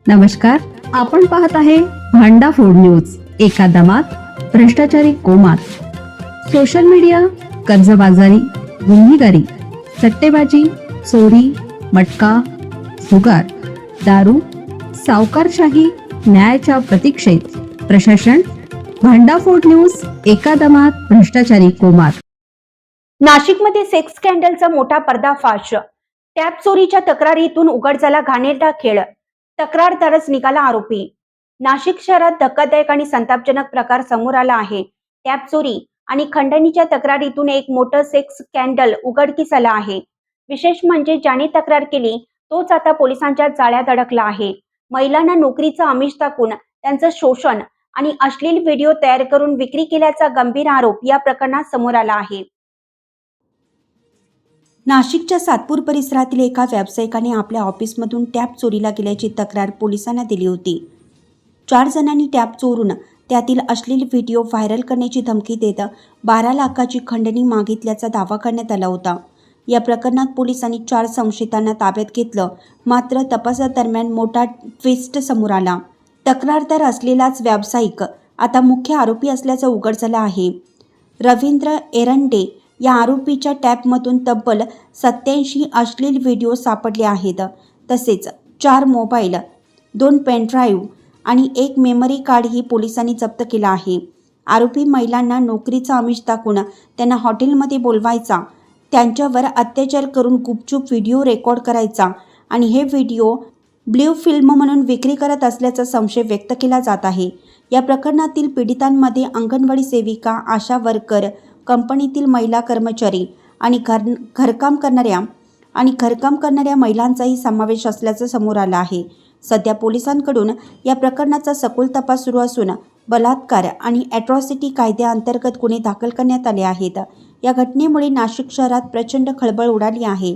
नमस्कार, आपण पाहत आहे भांडा फोड न्यूज. एका दमात भ्रष्टाचारी कोमात. सोशल मीडिया, कर्जबाजारी, गुन्हेगारी, सट्टेबाजी, चोरी, मटका, जुगार, दारू, सावकारशाही, न्यायाच्या प्रतीक्षेत प्रशासन. भांडाफोड न्यूज. एका दमात भ्रष्टाचारी कोमात. नाशिकमध्ये सेक्स स्कॅन्डलचा मोठा पर्दाफाश. टॅप चोरीच्या तक्रारीतून उघड झाला घाणेरडा खेळ. तक्रारदारच निघाला आरोपी. नाशिक शहरात धक्कादायक आणि संतापजनक प्रकार समोर आला आहे. टॅप चोरी आणि खंडणीच्या तक्रारीतून एक मोठं सेक्स स्कॅन्डल उघडकीस आलं आहे. विशेष म्हणजे ज्याने तक्रार केली तोच आता पोलिसांच्या जाळ्यात अडकला आहे. महिलांना नोकरीचं आमिष दाखवून त्यांचं शोषण आणि अश्लील व्हिडिओ तयार करून विक्री केल्याचा गंभीर आरोप या प्रकरणात समोर आला आहे. नाशिकच्या सातपूर परिसरातील एका व्यावसायिकाने आपल्या ऑफिसमधून टॅप चोरीला गेल्याची तक्रार पोलिसांना दिली होती. 4 जणांनी टॅप चोरून त्यातील अश्लील व्हिडिओ व्हायरल करण्याची धमकी देत 12 लाखाची खंडणी मागितल्याचा दावा करण्यात आला होता. या प्रकरणात पोलिसांनी 4 संशयितांना ताब्यात घेतलं. मात्र तपासादरम्यान मोठा ट्विस्ट समोर आला. तक्रारदार असलेलाच व्यावसायिक आता मुख्य आरोपी असल्याचं उघड झालं आहे. रवींद्र एरंडे या आरोपीच्या टॅपमधून तब्बल 87 अश्लील व्हिडिओ सापडले आहेत. तसेच 4 मोबाईल, 2 पेनड्राईव्ह आणि 1 मेमरी कार्डही पोलिसांनी जप्त केला आहे. आरोपी महिलांना नोकरीचा आमिष दाखवून त्यांना हॉटेलमध्ये बोलवायचा, त्यांच्यावर अत्याचार करून गुपचूप व्हिडिओ रेकॉर्ड करायचा आणि हे व्हिडिओ ब्ल्यू फिल्म म्हणून विक्री करत असल्याचा संशय व्यक्त केला जात आहे. या प्रकरणातील पीडितांमध्ये अंगणवाडी सेविका, आशा वर्कर, कंपनीतील महिला कर्मचारी आणि घरकाम करणाऱ्या महिलांचाही समावेश असल्याचं समोर आलं आहे. सध्या पोलिसांकडून या प्रकरणाचा सखोल तपास सुरू असून बलात्कार आणि ॲट्रॉसिटी कायद्याअंतर्गत गुन्हे दाखल करण्यात आले आहेत. या घटनेमुळे नाशिक शहरात प्रचंड खळबळ उडाली आहे.